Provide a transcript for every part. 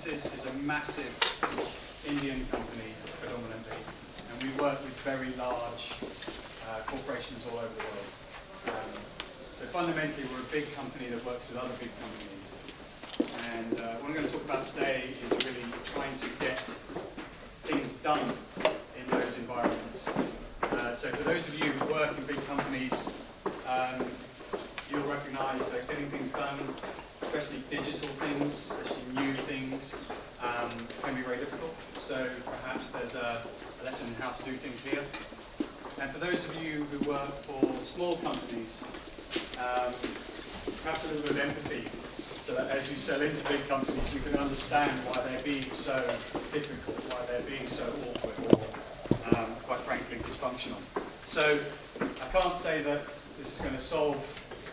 Infosys is a massive Indian company predominantly, and we work with very large corporations all over the world. So fundamentally we're a big company that works with other big companies. And what I'm going to talk about today is really trying to get things done in those environments. So for those of you who work in big companies, you'll recognise that getting things done, especially digital things, especially new things, can be very difficult. So perhaps there's a lesson in how to do things here. And for those of you who work for small companies, perhaps a little bit of empathy, so that as you sell into big companies, you can understand why they're being so difficult, why they're being so awkward, or quite frankly, dysfunctional. So I can't say that this is going to solve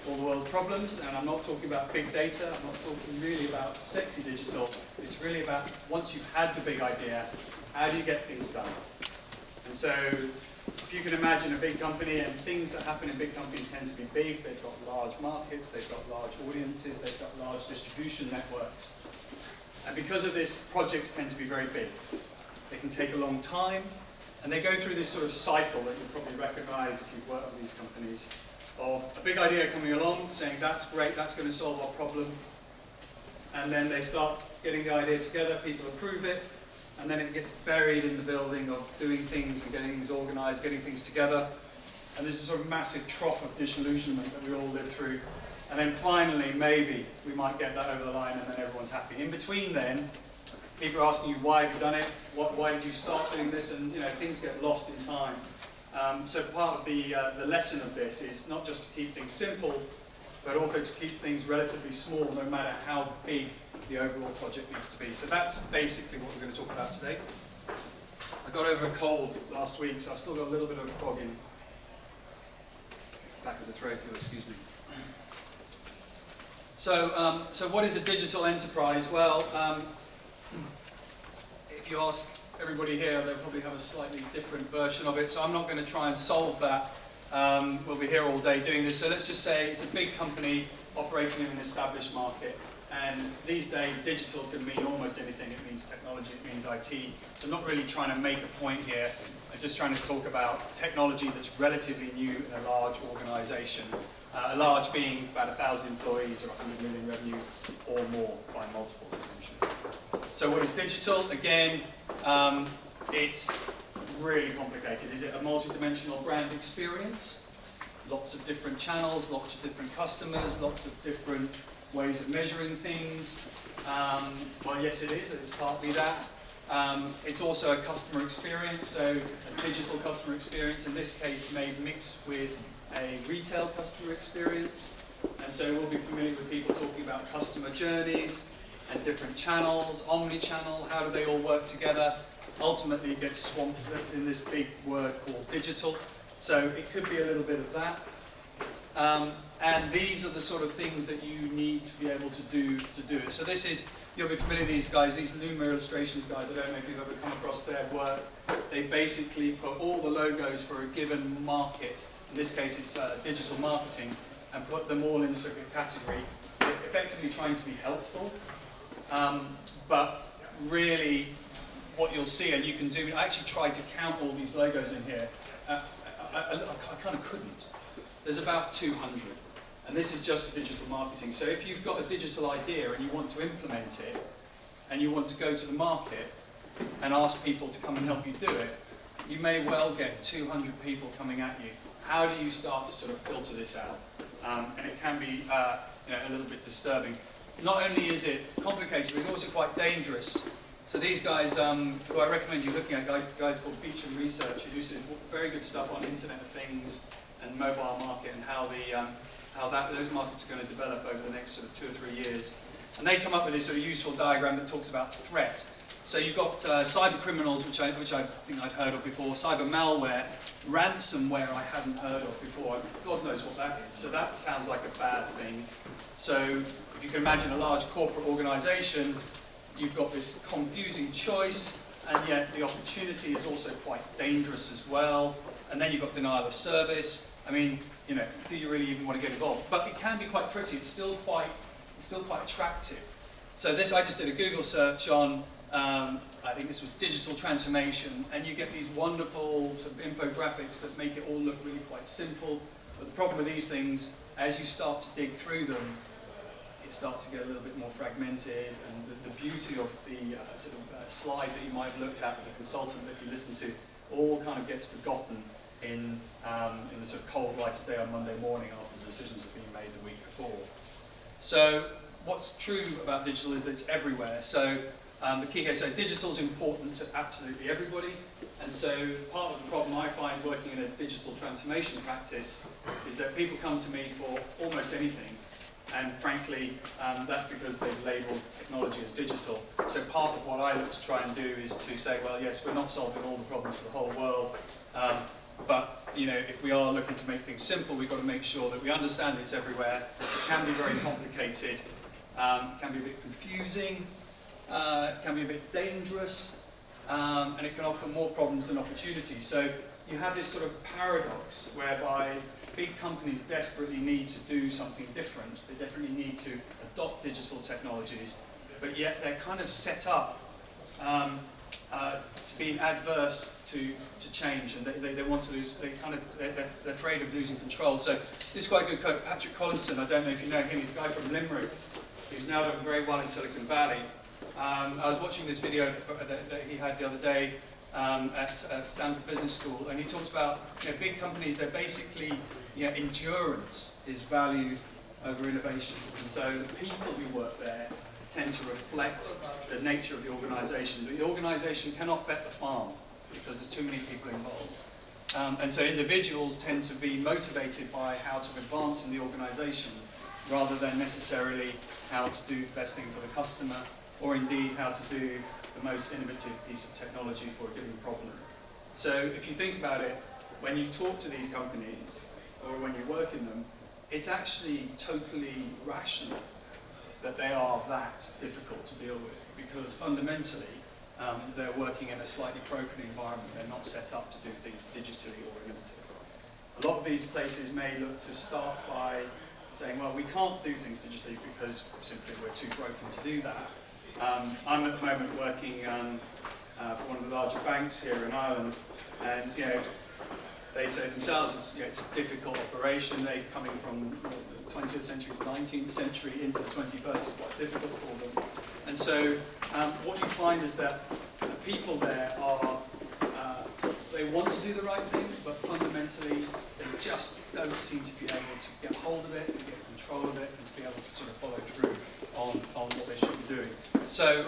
all the world's problems, and I'm not talking about big data, I'm not talking really about sexy digital. It's really about, once you've had the big idea, how do you get things done? And so if you can imagine a big company, and things that happen in big companies tend to be big, they've got large markets, they've got large audiences, they've got large distribution networks. And because of this, projects tend to be very big. They can take a long time, and they go through this sort of cycle that you'll probably recognise if you've worked with these companies, of a big idea coming along, saying that's great, that's going to solve our problem, and then they start getting the idea together, people approve it, and then it gets buried in the building of doing things and getting things organised, getting things together, and there's a sort of massive trough of disillusionment that we all live through, and then finally, maybe, we might get that over the line and then everyone's happy. In between then, people are asking you, why have you done it? Why did you start doing this? And things get lost in time. So part of the lesson of this is not just to keep things simple, but also to keep things relatively small, no matter how big the overall project needs to be. So that's basically what we're going to talk about today. I got over a cold last week, so I've still got a little bit of fog in back of the throat here, excuse me. So what is a digital enterprise? Well, if you ask everybody here, they'll probably have a slightly different version of it, so I'm not going to try and solve that. We'll be here all day doing this. So let's just say it's a big company operating in an established market, and these days digital can mean almost anything. It means technology, it means IT. So I'm not really trying to make a point here. I'm just trying to talk about technology that's relatively new in a large organisation. A large being about 1,000 employees or 100 million revenue or more by multiples potentially. So what is digital? Again, it's really complicated. Is it a multi-dimensional brand experience? Lots of different channels, lots of different customers, lots of different ways of measuring things. Well, yes, it is. It's partly that. It's also a customer experience, so a digital customer experience, in this case, may mix with a retail customer experience. And so we'll be familiar with people talking about customer journeys and different channels, omni-channel, how do they all work together? Ultimately it gets swamped in this big word called digital. So it could be a little bit of that. And these are the sort of things that you need to be able to do it. So this is, you'll be familiar with these guys, these Luma illustrations guys, I don't know if you've ever come across their work. They basically put all the logos for a given market, in this case it's digital marketing, and put them all in a sort of category, effectively trying to be helpful. But really what you'll see, and you can zoom in, I actually tried to count all these logos in here. I kind of couldn't. There's about 200. And this is just for digital marketing. So if you've got a digital idea and you want to implement it, and you want to go to the market and ask people to come and help you do it, you may well get 200 people coming at you. How do you start to sort of filter this out? And it can be a little bit disturbing. Not only is it complicated, but it's also quite dangerous. So these guys, who I recommend you looking at, guys called Feature and Research, who do some very good stuff on Internet of Things and mobile market and how those markets are going to develop over the next sort of 2 or 3 years. And they come up with this sort of useful diagram that talks about threat. So you've got cyber criminals, which I think I'd heard of before, cyber malware, ransomware I hadn't heard of before. God knows what that is. So that sounds like a bad thing. So if you can imagine a large corporate organisation, you've got this confusing choice, and yet the opportunity is also quite dangerous as well. And then you've got denial of service. I mean, do you really even want to get involved? But it can be quite pretty. It's still quite attractive. So this, I just did a Google search on, I think this was digital transformation, and you get these wonderful sort of infographics that make it all look really quite simple. But the problem with these things, as you start to dig through them, it starts to get a little bit more fragmented, and the beauty of the slide that you might have looked at with the consultant that you listened to all kind of gets forgotten in the sort of cold light of day on Monday morning after the decisions have been made the week before. So what's true about digital is that it's everywhere. So the key here, so digital is important to absolutely everybody, and so part of the problem I find working in a digital transformation practice is that people come to me for almost anything, and frankly that's because they've labelled technology as digital. So part of what I look to try and do is to say, well, yes, we're not solving all the problems for the whole world, but if we are looking to make things simple, we've got to make sure that we understand it's everywhere. It can be very complicated, it can be a bit confusing, it can be a bit dangerous, and it can offer more problems than opportunities. So you have this sort of paradox whereby big companies desperately need to do something different. They definitely need to adopt digital technologies, but yet they're kind of set up to be adverse to change, and they want to lose. They're afraid of losing control. So this is quite a good quote. Patrick Collinson, I don't know if you know him. He's a guy from Limerick who's now done very well in Silicon Valley. I was watching this video that he had the other day at Stanford Business School, and he talked about big companies. They're basically endurance is valued over innovation, and so the people who work there tend to reflect the nature of the organisation. The organisation cannot bet the farm because there's too many people involved, and so individuals tend to be motivated by how to advance in the organisation rather than necessarily how to do the best thing for the customer, or indeed how to do the most innovative piece of technology for a given problem. So if you think about it, when you talk to these companies, or when you work in them, it's actually totally rational that they are that difficult to deal with, because fundamentally they're working in a slightly broken environment. They're not set up to do things digitally or innovatively. A lot of these places may look to start by saying, well, we can't do things digitally because simply we're too broken to do that. I'm at the moment working for one of the larger banks here in Ireland, and they say themselves it's a difficult operation. They're coming from the 20th century, the 19th century into the 21st is quite difficult for them. And so what you find is that the people there are, they want to do the right thing, but fundamentally they just don't seem to be able to get hold of it and get control of it and to be able to sort of follow through on what they should be doing. So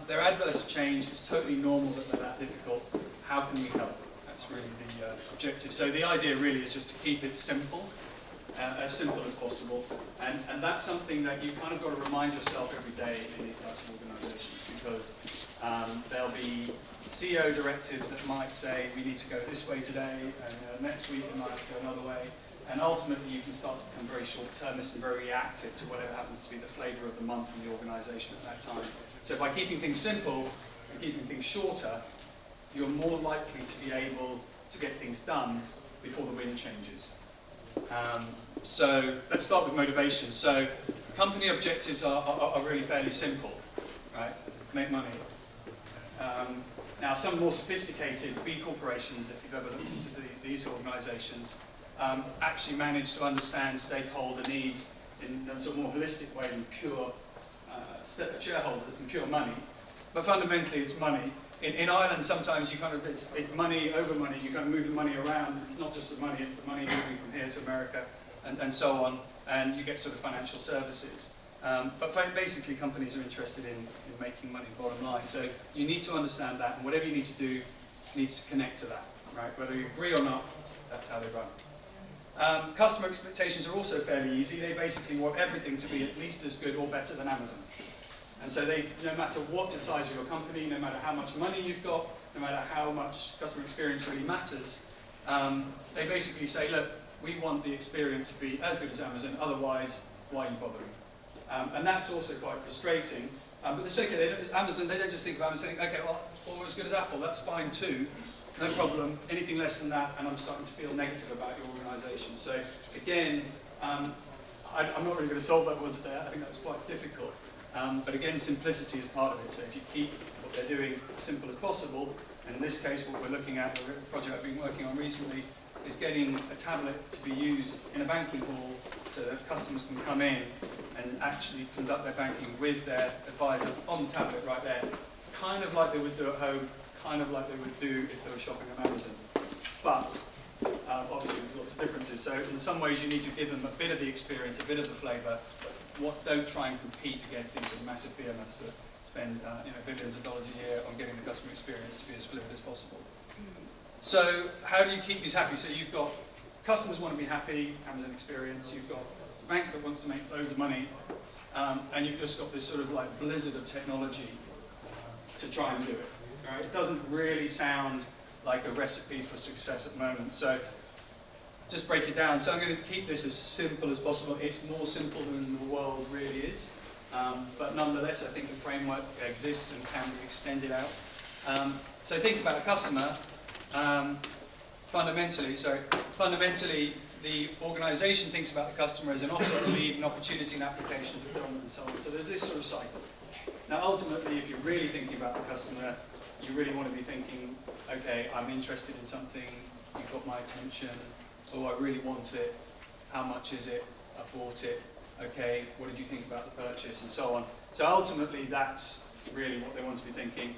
they're adverse to change. It's totally normal that they're that difficult. How can we help? That's really the objective. So the idea really is just to keep it simple as possible, and that's something that you kind of got to remind yourself every day in these types of organisations, because there'll be CEO directives that might say we need to go this way today, and next week we might have to go another way, and ultimately you can start to become very short-termist and very reactive to whatever happens to be the flavour of the month in the organisation at that time. So by keeping things simple and keeping things shorter, you're more likely to be able to get things done before the wind changes. So let's start with motivation. So company objectives are really fairly simple, right? Make money. Now some more sophisticated B corporations, if you've ever looked into these organisations, actually manage to understand stakeholder needs in a sort of more holistic way than pure shareholders and pure money. But fundamentally it's money. In Ireland, sometimes you it's money over money. You kind of move the money around. It's not just the money; it's the money moving from here to America, and so on. And you get sort of financial services. But basically, companies are interested in making money. Bottom line. So you need to understand that, and whatever you need to do needs to connect to that, right? Whether you agree or not, that's how they run. Customer expectations are also fairly easy. They basically want everything to be at least as good or better than Amazon. And so no matter what the size of your company, no matter how much money you've got, no matter how much customer experience really matters, they basically say, look, we want the experience to be as good as Amazon, otherwise, why are you bothering? And that's also quite frustrating. But the second, Amazon, they don't just think of Amazon saying, okay, well, as good as Apple, that's fine too, no problem. Anything less than that, and I'm starting to feel negative about your organisation. So again, I'm not really going to solve that one today. I think that's quite difficult. But again, simplicity is part of it. So if you keep what they're doing as simple as possible, and in this case what we're looking at, the project I've been working on recently, is getting a tablet to be used in a banking hall so that customers can come in and actually conduct their banking with their advisor on the tablet right there. Kind of like they would do at home, kind of like they would do if they were shopping on Amazon. But obviously there's lots of differences. So in some ways you need to give them a bit of the experience, a bit of the flavour, but don't try and compete against these sort of massive behemoths that spend billions of dollars a year on getting the customer experience to be as fluid as possible. So how do you keep these happy? So you've got customers want to be happy, Amazon experience, you've got a bank that wants to make loads of money, and you've just got this sort of like blizzard of technology to try and do it. Right? It doesn't really sound like a recipe for success at the moment. So just break it down. So I'm going to keep this as simple as possible. It's more simple than the world really is. But nonetheless, I think the framework exists and can be extended out. So think about a customer. Fundamentally, the organisation thinks about the customer as an offer, a lead, an opportunity, an application, fulfillment, and so on. So there's this sort of cycle. Now, ultimately, if you're really thinking about the customer, you really want to be thinking, okay, I'm interested in something, you've got my attention, oh, I really want it, how much is it, I bought it, okay, what did you think about the purchase, and so on. So ultimately, that's really what they want to be thinking.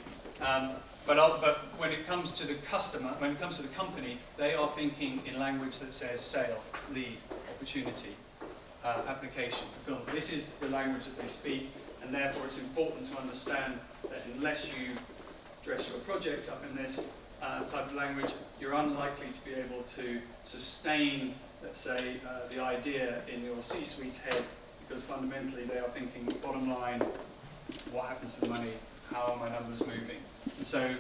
But when it comes to the customer, when it comes to the company, they are thinking in language that says sale, lead, opportunity, application, fulfillment. This is the language that they speak, and therefore it's important to understand that unless you dress your project up in this type of language, you're unlikely to be able to sustain, let's say, the idea in your C-suite's head, because fundamentally they are thinking bottom line, what happens to the money, how are my numbers moving? And so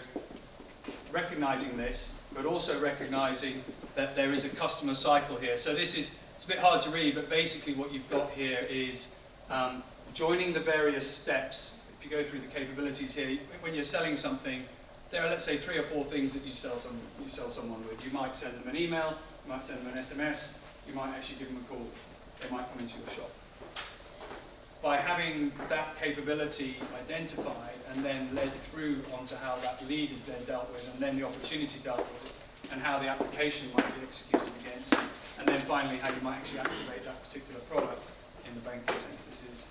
recognizing this, but also recognizing that there is a customer cycle here. So it's a bit hard to read, but basically what you've got here is joining the various steps. If you go through the capabilities here, when you're selling something, there are, let's say, 3 or 4 things that you sell someone with. You might send them an email, you might send them an SMS, you might actually give them a call, they might come into your shop. By having that capability identified and then led through onto how that lead is then dealt with, and then the opportunity dealt with, and how the application might be executed against, and then finally how you might actually activate that particular product in the banking sense this is.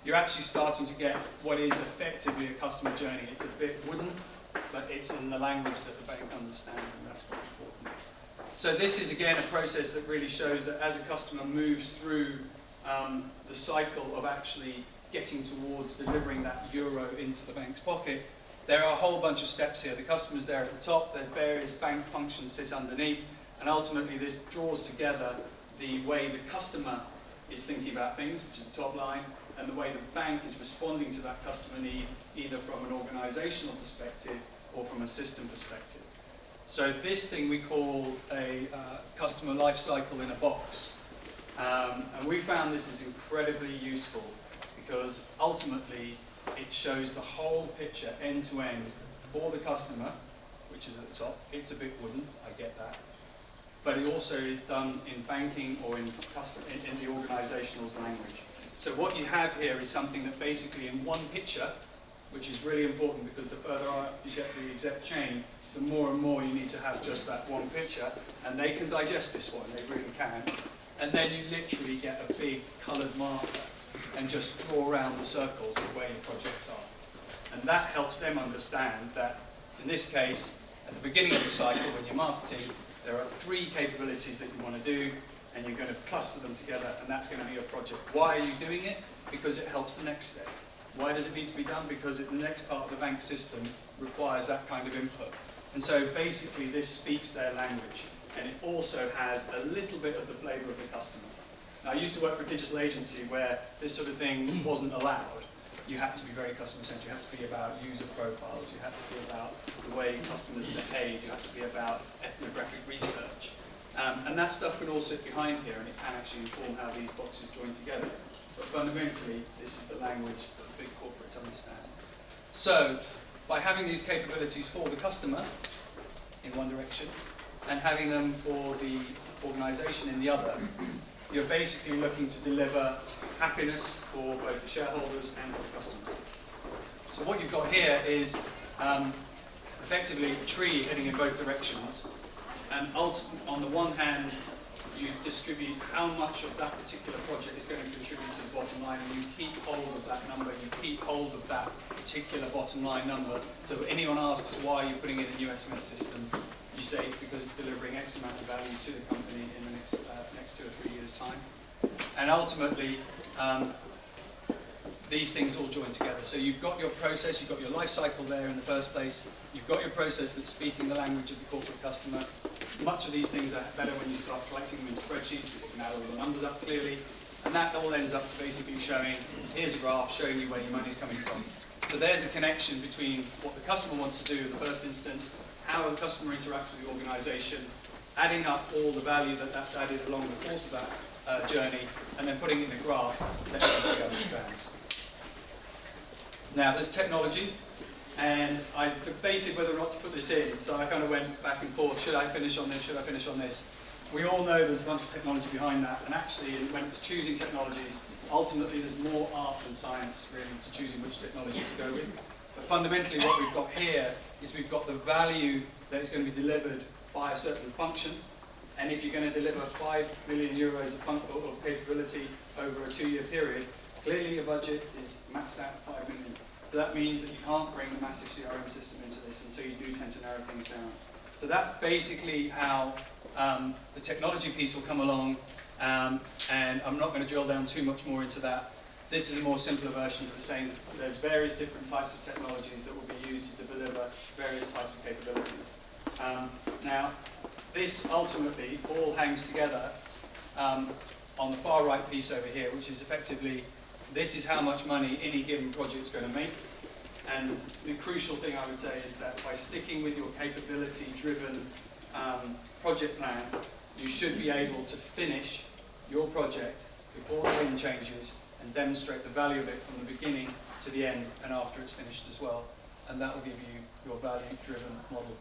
You're actually starting to get what is effectively a customer journey. It's a bit wooden, but it's in the language that the bank understands, and that's quite important. So this is again a process that really shows that as a customer moves through the cycle of actually getting towards delivering that euro into the bank's pocket, there are a whole bunch of steps here. The customer's there at the top, the various bank functions sit underneath, and ultimately this draws together the way the customer is thinking about things, which is the top line, and the way the bank is responding to that customer need, either from an organizational perspective or from a system perspective. So this thing we call a customer life cycle in a box. And we found this is incredibly useful because ultimately it shows the whole picture end to end for the customer, which is at the top. It's a bit wooden, I get that. But it also is done in banking or in the organizational's language. So what you have here is something that basically in one picture, which is really important because the further up you get the exec chain, the more and more you need to have just that one picture, and they can digest this one, they really can. And then you literally get a big coloured marker and just draw around the circles of where your projects are. And that helps them understand that, in this case, at the beginning of the cycle, when you're marketing, there are 3 capabilities that you want to do, and you're going to cluster them together, and that's going to be your project. Why are you doing it? Because it helps the next step. Why does it need to be done? Because the next part of the bank system requires that kind of input. And so basically this speaks their language, and it also has a little bit of the flavour of the customer. Now, I used to work for a digital agency where this sort of thing wasn't allowed. You had to be very customer-centered. You had to be about user profiles. You had to be about the way customers behave. You had to be about ethnographic research. And that stuff can all sit behind here, and it can actually inform how these boxes join together. But fundamentally, this is the language that the big corporates understand. So, by having these capabilities for the customer in one direction, and having them for the organisation in the other, you're basically looking to deliver happiness for both the shareholders and for the customers. So what you've got here is effectively a tree heading in both directions, and on the one hand you distribute how much of that particular project is going to contribute to the bottom line, and you keep hold of that number, you keep hold of that particular bottom line number. So if anyone asks why you're putting in a new SMS system, you say it's because it's delivering X amount of value to the company in the next 2 or 3 years' time. And ultimately, these things all join together. So you've got your process, you've got your life cycle there in the first place, you've got your process that's speaking the language of the corporate customer. Much of these things are better when you start collecting them in spreadsheets because you can add all the numbers up clearly, and that all ends up to basically showing, here's a graph showing you where your money's coming from. So there's a connection between what the customer wants to do in the first instance, how the customer interacts with the organisation, adding up all the value that's added along the course of that journey, and then putting it in a graph that everybody understands. Now there's technology, and I debated whether or not to put this in, so I kind of went back and forth, should I finish on this, should I finish on this? We all know there's a bunch of technology behind that, and actually when it's choosing technologies, ultimately there's more art than science really to choosing which technology to go with. But fundamentally what we've got here is we've got the value that is going to be delivered by a certain function, and if you're going to deliver 5 million euros of capability over a 2-year period, clearly your budget is maxed out at 5 million. So that means that you can't bring a massive CRM system into this, and so you do tend to narrow things down. So that's basically how the technology piece will come along, and I'm not going to drill down too much more into that. This is a more simpler version of the same. There's various different types of technologies that will be used to deliver various types of capabilities. Now, this ultimately all hangs together on the far right piece over here, which is effectively, this is how much money any given project is going to make. And the crucial thing I would say is that by sticking with your capability-driven project plan, you should be able to finish your project before the wind changes and demonstrate the value of it from the beginning to the end and after it's finished as well. And that will give you your value-driven model.